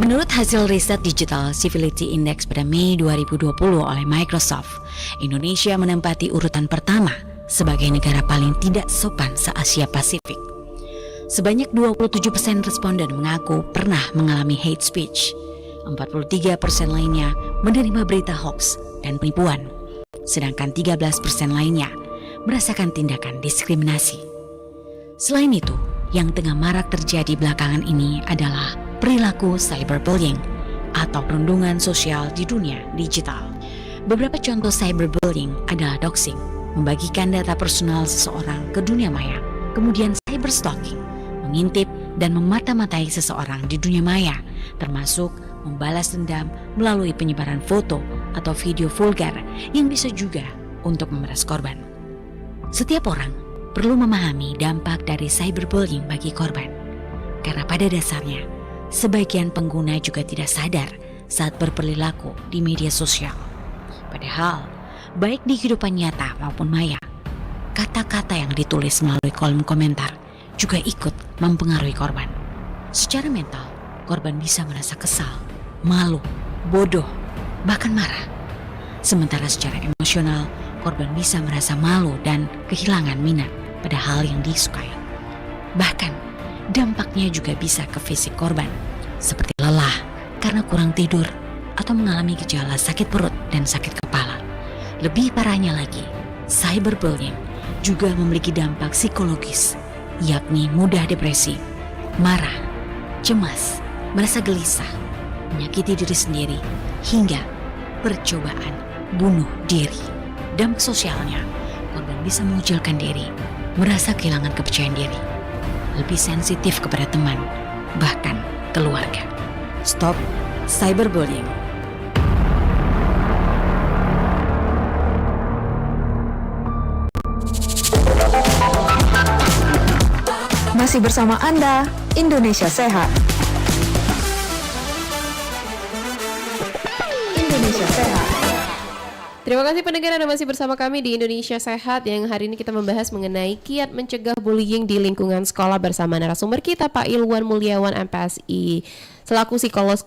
Menurut hasil riset Digital Civility Index pada Mei 2020 oleh Microsoft, Indonesia menempati urutan pertama sebagai negara paling tidak sopan se-Asia Pasifik. Sebanyak 27% responden mengaku pernah mengalami hate speech. 43% lainnya menerima berita hoax dan penipuan. Sedangkan 13% lainnya merasakan tindakan diskriminasi. Selain itu, yang tengah marak terjadi belakangan ini adalah perilaku cyberbullying atau perundungan sosial di dunia digital. Beberapa contoh cyberbullying adalah doxing, membagikan data personal seseorang ke dunia maya, kemudian cyberstalking, mengintip dan memata-matai seseorang di dunia maya, termasuk membalas dendam melalui penyebaran foto atau video vulgar yang bisa juga untuk memeras korban. Setiap orang perlu memahami dampak dari cyberbullying bagi korban, karena pada dasarnya sebagian pengguna juga tidak sadar saat berperilaku di media sosial. Padahal, baik di kehidupan nyata maupun maya, kata-kata yang ditulis melalui kolom komentar juga ikut mempengaruhi korban. Secara mental, korban bisa merasa kesal, malu, bodoh, bahkan marah. Sementara secara emosional, korban bisa merasa malu dan kehilangan minat pada hal yang disukai. Bahkan, dampaknya juga bisa ke fisik korban, seperti lelah karena kurang tidur atau mengalami gejala sakit perut dan sakit kepala. Lebih parahnya lagi, cyberbullying juga memiliki dampak psikologis, yakni mudah depresi, marah, cemas, merasa gelisah, menyakiti diri sendiri, hingga percobaan bunuh diri. Dampak sosialnya, korban bisa mengucilkan diri, merasa kehilangan kepercayaan diri, lebih sensitif kepada teman, bahkan keluarga. Stop cyberbullying. Masih bersama Anda, Indonesia Sehat. Indonesia Sehat. Terima kasih pendengar Anda masih bersama kami di Indonesia Sehat yang hari ini kita membahas mengenai kiat mencegah bullying di lingkungan sekolah bersama narasumber kita Pak Ilwan Mulyawan MPSI selaku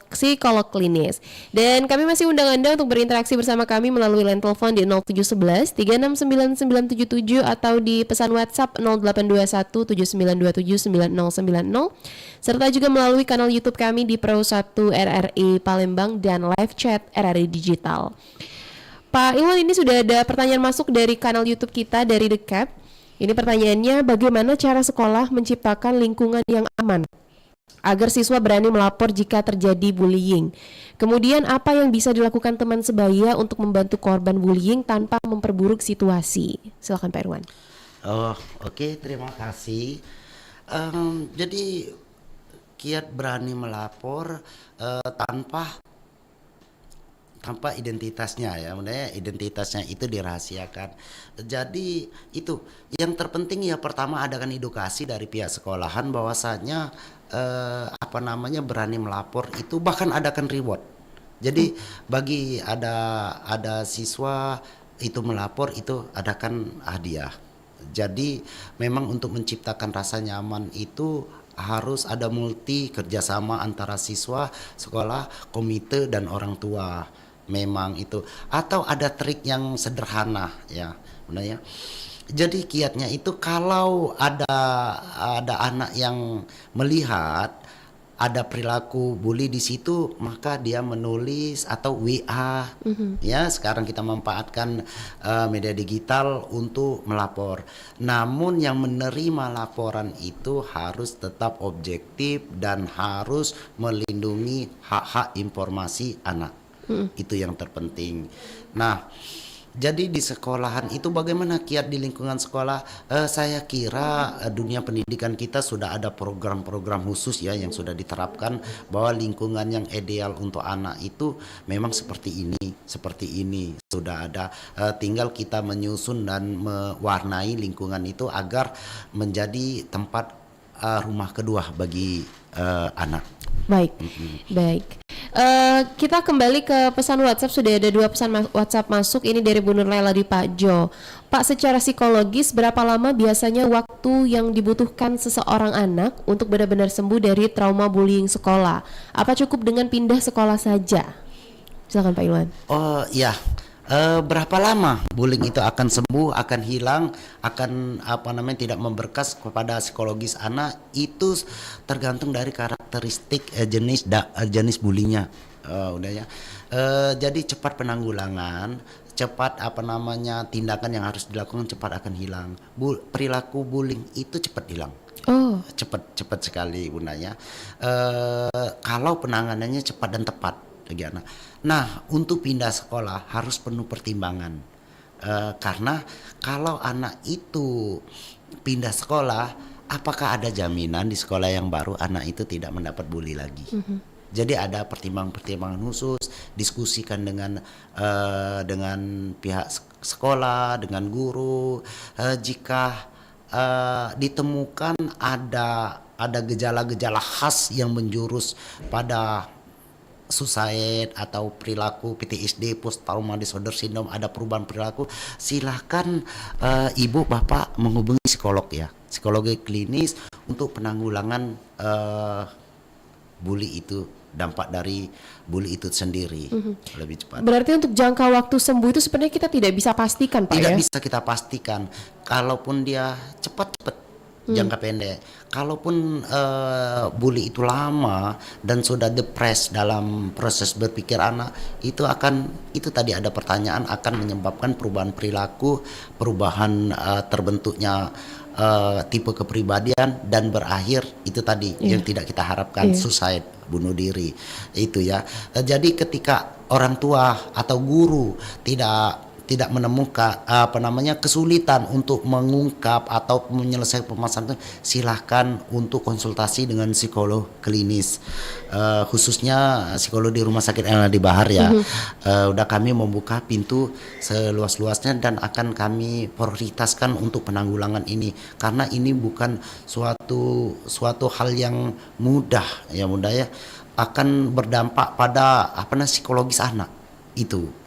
psikolog klinis. Dan kami masih undang Anda untuk berinteraksi bersama kami melalui line telepon di 0711 369977 atau di pesan WhatsApp 0821 7927 9090 serta juga melalui kanal YouTube kami di Pro 1 RRI Palembang dan live chat RRI Digital. Pak Ilwan, ini sudah ada pertanyaan masuk dari kanal YouTube kita dari The Cap. Ini pertanyaannya, bagaimana cara sekolah menciptakan lingkungan yang aman agar siswa berani melapor jika terjadi bullying? Kemudian apa yang bisa dilakukan teman sebaya untuk membantu korban bullying tanpa memperburuk situasi? Silakan Pak Irwan. Oh, oke, terima kasih. Jadi kiat berani melapor tanpa identitasnya ya, sebenarnya identitasnya itu dirahasiakan. Jadi itu yang terpenting ya, pertama adakan edukasi dari pihak sekolahan bahwasanya berani melapor itu bahkan adakan reward. Jadi bagi ada siswa itu melapor itu adakan hadiah. Jadi memang untuk menciptakan rasa nyaman itu harus ada multi kerjasama antara siswa, sekolah, komite dan orang tua. Memang itu, atau ada trik yang sederhana ya, benar ya. Jadi kiatnya itu kalau ada anak yang melihat ada perilaku bully di situ, maka dia menulis atau WA. Ya, sekarang kita memanfaatkan media digital untuk melapor. Namun yang menerima laporan itu harus tetap objektif dan harus melindungi hak-hak informasi anak. Itu yang terpenting. Nah, jadi di sekolahan itu bagaimana kiat di lingkungan sekolah? Saya kira dunia pendidikan kita sudah ada program-program khusus ya yang sudah diterapkan bahwa lingkungan yang ideal untuk anak itu memang seperti ini sudah ada. Tinggal kita menyusun dan mewarnai lingkungan itu agar menjadi tempat rumah kedua bagi anak. Baik. Kita kembali ke pesan WhatsApp. Sudah ada 2 pesan WhatsApp masuk. Ini dari Bu Nur Laila di Pak Jo. Pak, secara psikologis berapa lama biasanya waktu yang dibutuhkan seseorang anak untuk benar-benar sembuh dari trauma bullying sekolah? Apa cukup dengan pindah sekolah saja? Silakan Pak Ilwan. Oh ya, berapa lama bullying itu akan sembuh, akan hilang, akan tidak memberkas kepada psikologis anak, itu tergantung dari karakteristik jenis bullyingnya. Udah ya. Jadi cepat penanggulangan, cepat tindakan yang harus dilakukan cepat akan hilang. Perilaku bullying itu cepat hilang. Oh, cepat sekali Bunda ya. Kalau penanganannya cepat dan tepat bagi anak. Nah, untuk pindah sekolah harus penuh pertimbangan. Karena kalau anak itu pindah sekolah, apakah ada jaminan di sekolah yang baru anak itu tidak mendapat bully lagi? Jadi ada pertimbangan khusus, diskusikan dengan pihak sekolah, dengan guru. Jika ditemukan ada gejala-gejala khas yang menjurus pada suicide atau perilaku PTSD, post trauma disorder syndrome, ada perubahan perilaku, silahkan ibu bapak menghubungi psikolog ya, psikologi klinis untuk penanggulangan bully itu, dampak dari bully itu sendiri lebih cepat. Berarti untuk jangka waktu sembuh itu sebenarnya kita tidak bisa pastikan Pak tidak ya? Bisa kita pastikan. Kalaupun dia cepat jangka pendek. Kalaupun bully itu lama dan sudah depres dalam proses berpikir anak, itu tadi ada pertanyaan, akan menyebabkan perubahan perilaku, perubahan terbentuknya tipe kepribadian, dan berakhir itu tadi yang tidak kita harapkan, suicide, bunuh diri itu ya. Jadi ketika orang tua atau guru tidak menemukan kesulitan untuk mengungkap atau menyelesaikan permasalahan, silahkan untuk konsultasi dengan psikolog klinis, khususnya psikolog di Rumah Sakit El-Hadi Bahar ya. Udah kami membuka pintu seluas-luasnya dan akan kami prioritaskan untuk penanggulangan ini, karena ini bukan suatu hal yang mudah ya, akan berdampak pada psikologis anak itu.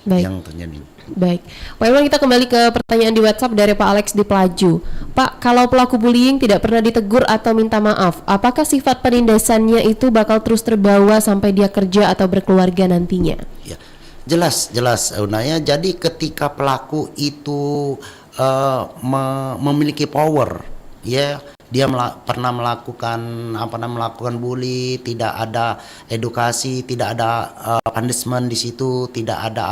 Baik. yang terjadi. Baik, Pak Iwan, kita kembali ke pertanyaan di WhatsApp dari Pak Alex di Pelaju. Pak, kalau pelaku bullying tidak pernah ditegur atau minta maaf, apakah sifat penindasannya itu bakal terus terbawa sampai dia kerja atau berkeluarga nantinya? Ya, jelas Unaya. Jadi ketika pelaku itu memiliki power, ya dia pernah melakukan bully, tidak ada edukasi, tidak ada punishment di situ, tidak ada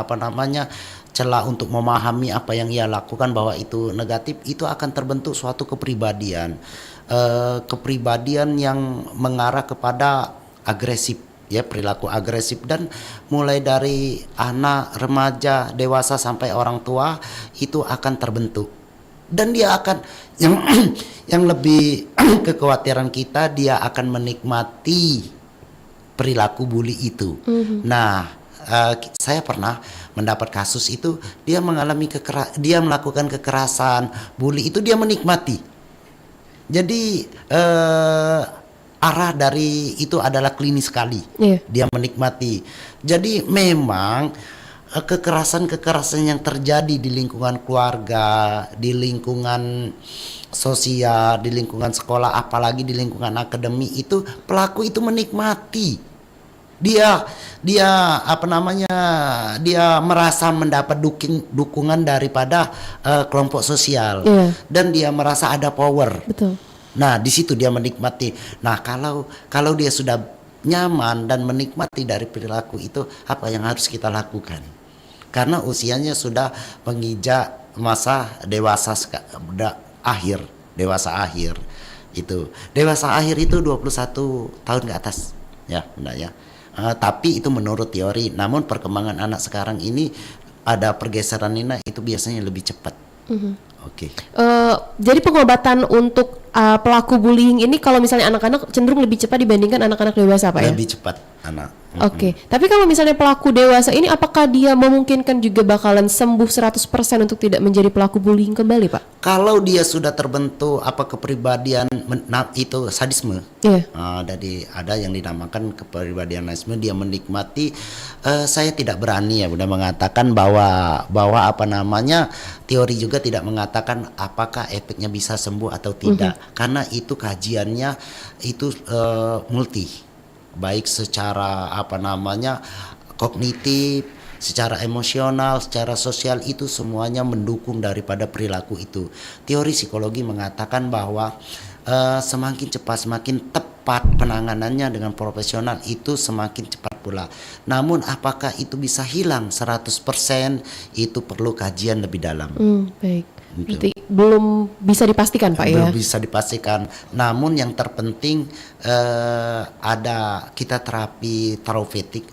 celah untuk memahami apa yang ia lakukan bahwa itu negatif, itu akan terbentuk suatu kepribadian yang mengarah kepada agresif, ya, perilaku agresif, dan mulai dari anak, remaja, dewasa sampai orang tua itu akan terbentuk. Dan dia akan yang lebih kekhawatiran kita, dia akan menikmati perilaku bully itu. Nah, saya pernah mendapat kasus itu, dia melakukan kekerasan, bully itu dia menikmati. Jadi arah dari itu adalah klinis sekali. Dia menikmati. Jadi memang kekerasan yang terjadi di lingkungan keluarga, di lingkungan sosial, di lingkungan sekolah, apalagi di lingkungan akademi, itu pelaku itu menikmati. Dia merasa mendapat dukungan daripada kelompok sosial, dan dia merasa ada power. Betul. Nah, di situ dia menikmati. Nah, kalau dia sudah nyaman dan menikmati dari perilaku itu, apa yang harus kita lakukan? Karena usianya sudah menginjak masa dewasa akhir. Dewasa akhir itu 21 tahun ke atas, ya, benar ya. Tapi itu menurut teori. Namun perkembangan anak sekarang ini ada pergeseran itu biasanya lebih cepat. Oke. Jadi pengobatan untuk pelaku bullying ini kalau misalnya anak-anak cenderung lebih cepat dibandingkan anak-anak dewasa, Pak, ya? Lebih cepat anak. Oke. Tapi kalau misalnya pelaku dewasa ini, apakah dia memungkinkan juga bakalan sembuh 100% untuk tidak menjadi pelaku bullying kembali, Pak? Kalau dia sudah terbentuk kepribadian itu sadisme, jadi ada yang dinamakan kepribadian sadisme, dia menikmati. Saya tidak berani udah mengatakan bahwa teori juga tidak mengatakan apakah efeknya bisa sembuh atau tidak, karena itu kajiannya itu multi, baik secara kognitif, secara emosional, secara sosial, itu semuanya mendukung daripada perilaku itu. Teori psikologi mengatakan bahwa semakin cepat, semakin tepat penanganannya dengan profesional, itu semakin cepat pula. Namun apakah itu bisa hilang 100%, itu perlu kajian lebih dalam. Baik. Berarti belum bisa dipastikan, Pak, ya? Belum bisa dipastikan. Namun yang terpenting ada kita terapi terapeutik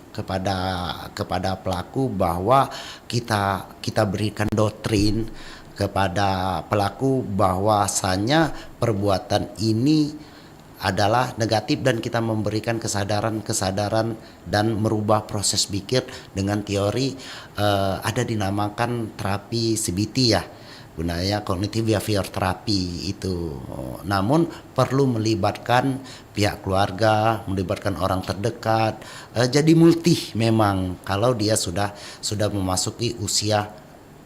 kepada pelaku, bahwa kita berikan doktrin kepada pelaku bahwasanya perbuatan ini adalah negatif, dan kita memberikan kesadaran dan merubah proses pikir dengan teori ada dinamakan terapi CBT, ya, gunanya cognitive behavior therapy itu. Namun perlu melibatkan pihak keluarga, melibatkan orang terdekat. Jadi multi memang kalau dia sudah memasuki usia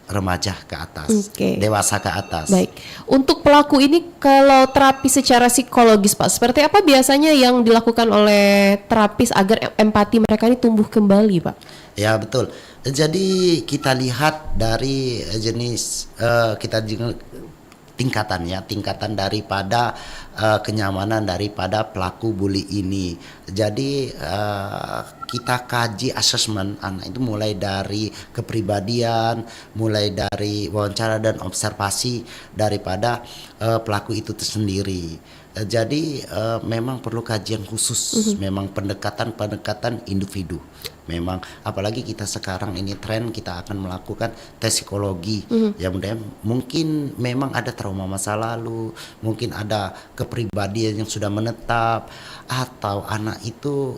remaja ke atas, dewasa ke atas. Baik. Untuk pelaku ini, kalau terapi secara psikologis, Pak, seperti apa biasanya yang dilakukan oleh terapis agar empati mereka ini tumbuh kembali, Pak? Ya, betul. Jadi kita lihat dari jenis tingkatan daripada kenyamanan daripada pelaku bully ini. Jadi kita kaji assessment anak itu mulai dari kepribadian, mulai dari wawancara dan observasi daripada pelaku itu sendiri. Jadi memang perlu kajian khusus, memang pendekatan individu. Memang apalagi kita sekarang ini tren, kita akan melakukan tes psikologi. Ya, mungkin memang ada trauma masa lalu, mungkin ada kepribadian yang sudah menetap, atau anak itu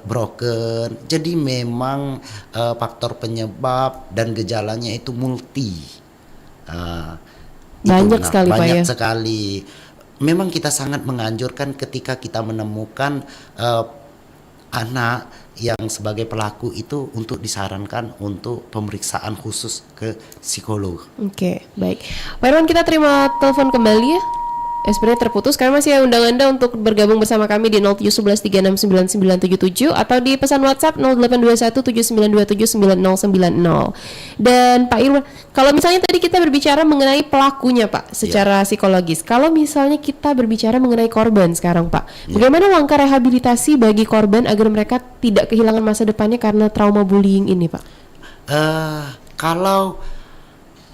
broken. Jadi memang faktor penyebab dan gejalanya itu multi. Banyak sekali, Pak, ya? Banyak sekali. Memang kita sangat menganjurkan ketika kita menemukan anak yang sebagai pelaku itu untuk disarankan untuk pemeriksaan khusus ke psikolog. Oke, baik. Pak Irwan, kita terima telepon kembali ya. Sebenarnya terputus karena masih undang Anda untuk bergabung bersama kami di 0711369977 atau di pesan WhatsApp 082179279090. Dan Pak Irwan, kalau misalnya tadi kita berbicara mengenai pelakunya Pak, secara psikologis. Kalau misalnya kita berbicara mengenai korban sekarang Pak, bagaimana langkah rehabilitasi bagi korban agar mereka tidak kehilangan masa depannya karena trauma bullying ini Pak?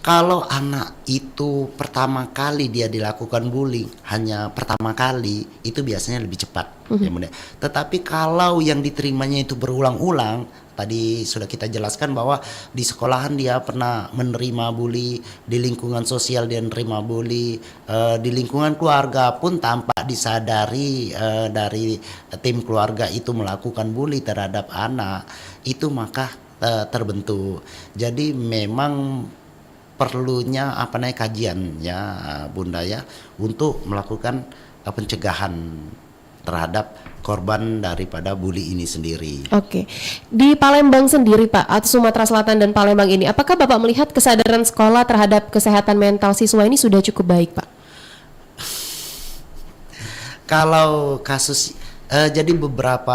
Kalau anak itu pertama kali dia dilakukan bullying, hanya pertama kali, itu biasanya lebih cepat. Ya, Bunda. Tetapi kalau yang diterimanya itu berulang-ulang, tadi sudah kita jelaskan bahwa di sekolahan dia pernah menerima bully, di lingkungan sosial dia menerima bully, di lingkungan keluarga pun tanpa disadari dari tim keluarga itu melakukan bully terhadap anak, itu maka terbentuk. Jadi memang perlunya kajian ya Bunda ya untuk melakukan pencegahan terhadap korban daripada bully ini sendiri. Oke. Di Palembang sendiri Pak, atau Sumatera Selatan dan Palembang ini, apakah Bapak melihat kesadaran sekolah terhadap kesehatan mental siswa ini sudah cukup baik Pak? Kalau kasus jadi beberapa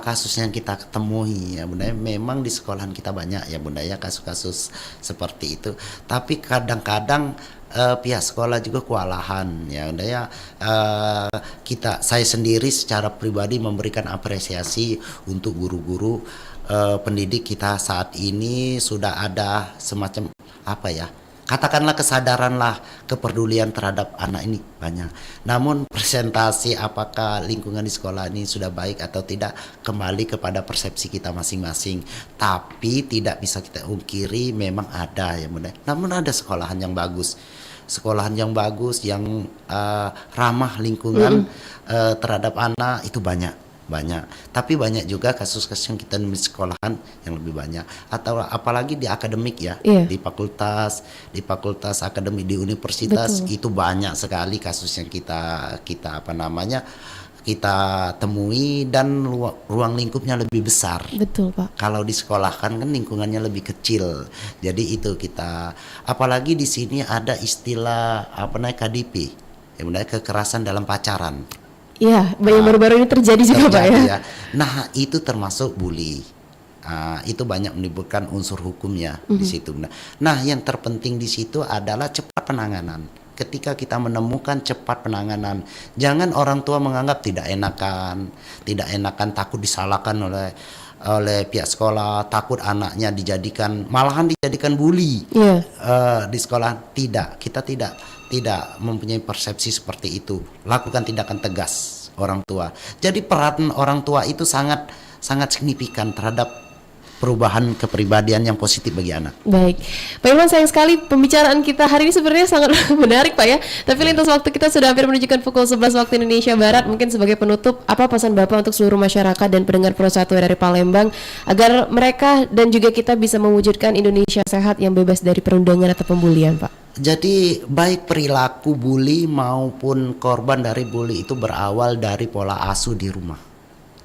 kasus yang kita ketemui ya Bunda, memang di sekolahan kita banyak ya Bunda ya kasus-kasus seperti itu. Tapi kadang-kadang pihak sekolah juga kewalahan ya Bunda ya. Saya sendiri secara pribadi memberikan apresiasi untuk guru-guru pendidik kita saat ini sudah ada semacam katakanlah kesadaran lah, kepedulian terhadap anak ini banyak. Namun presentasi apakah lingkungan di sekolah ini sudah baik atau tidak kembali kepada persepsi kita masing-masing. Tapi tidak bisa kita ungkiri memang ada ya Bunda. Namun ada sekolahan yang bagus yang ramah lingkungan terhadap anak itu banyak. Tapi banyak juga kasus-kasus yang kita di sekolahan yang lebih banyak, atau apalagi di akademik ya, di fakultas akademik di universitas. Betul. Itu banyak sekali kasus yang kita temui dan ruang lingkupnya lebih besar. Betul Pak. Kalau di sekolah kan lingkungannya lebih kecil, jadi itu kita apalagi di sini ada istilah KDP, ya benar, kekerasan dalam pacaran. Iya, yang baru-baru ini terjadi juga Pak ya. Nah itu termasuk bully. Itu banyak menimbulkan unsur hukumnya di situ. Nah yang terpenting di situ adalah cepat penanganan. Ketika kita menemukan cepat penanganan, jangan orang tua menganggap tidak enakan, takut disalahkan oleh pihak sekolah, takut anaknya malahan dijadikan bully di sekolah. Kita tidak mempunyai persepsi seperti itu. Lakukan tindakan tegas orang tua. Jadi peran orang tua itu sangat signifikan terhadap perubahan kepribadian yang positif bagi anak. Baik, Pak Irwan, sayang sekali pembicaraan kita hari ini sebenarnya sangat menarik Pak ya. Tapi lintas waktu kita sudah hampir menunjukkan pukul 11 waktu Indonesia Barat. Mungkin sebagai penutup, apa pesan Bapak untuk seluruh masyarakat dan pendengar Pro 1 dari Palembang agar mereka dan juga kita bisa mewujudkan Indonesia sehat yang bebas dari perundungan atau pembulian Pak? Jadi baik perilaku bully maupun korban dari bully itu berawal dari pola asuh di rumah.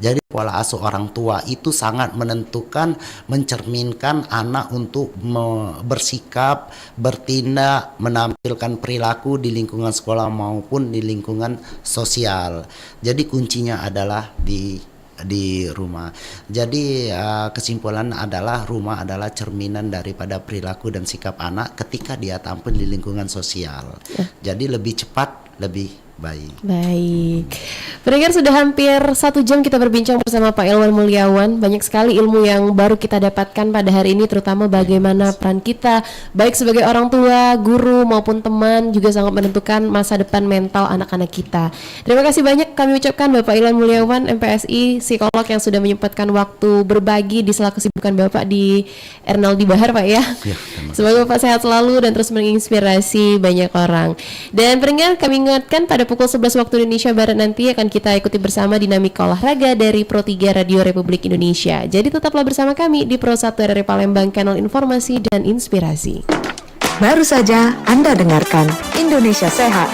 Jadi pola asuh orang tua itu sangat menentukan, mencerminkan anak untuk bersikap, bertindak, menampilkan perilaku di lingkungan sekolah maupun di lingkungan sosial. Jadi kuncinya adalah di rumah. Jadi kesimpulan adalah rumah adalah cerminan daripada perilaku dan sikap anak ketika dia tampil di lingkungan sosial. Jadi lebih cepat, lebih baik. Baik. Pendengar, sudah hampir 1 jam kita berbincang bersama Pak Irwan Mulyawan. Banyak sekali ilmu yang baru kita dapatkan pada hari ini, terutama bagaimana peran kita baik sebagai orang tua, guru maupun teman juga sangat menentukan masa depan mental anak-anak kita. Terima kasih banyak kami ucapkan Bapak Irwan Mulyawan, MPSI, psikolog yang sudah menyempatkan waktu berbagi di sela kesibukan Bapak di Ernaldi Bahar Pak ya. Semoga Bapak sehat selalu dan terus menginspirasi banyak orang. Dan pendengar, kami ingatkan pada pukul 11 waktu Indonesia Barat nanti akan kita ikuti bersama dinamika olahraga dari Pro 3 Radio Republik Indonesia. Jadi tetaplah bersama kami di Pro 1 RRI Palembang, kanal informasi dan inspirasi. Baru saja Anda dengarkan Indonesia Sehat.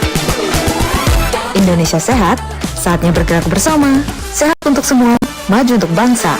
Indonesia Sehat, Saatnya bergerak bersama. Sehat untuk semua, maju untuk bangsa.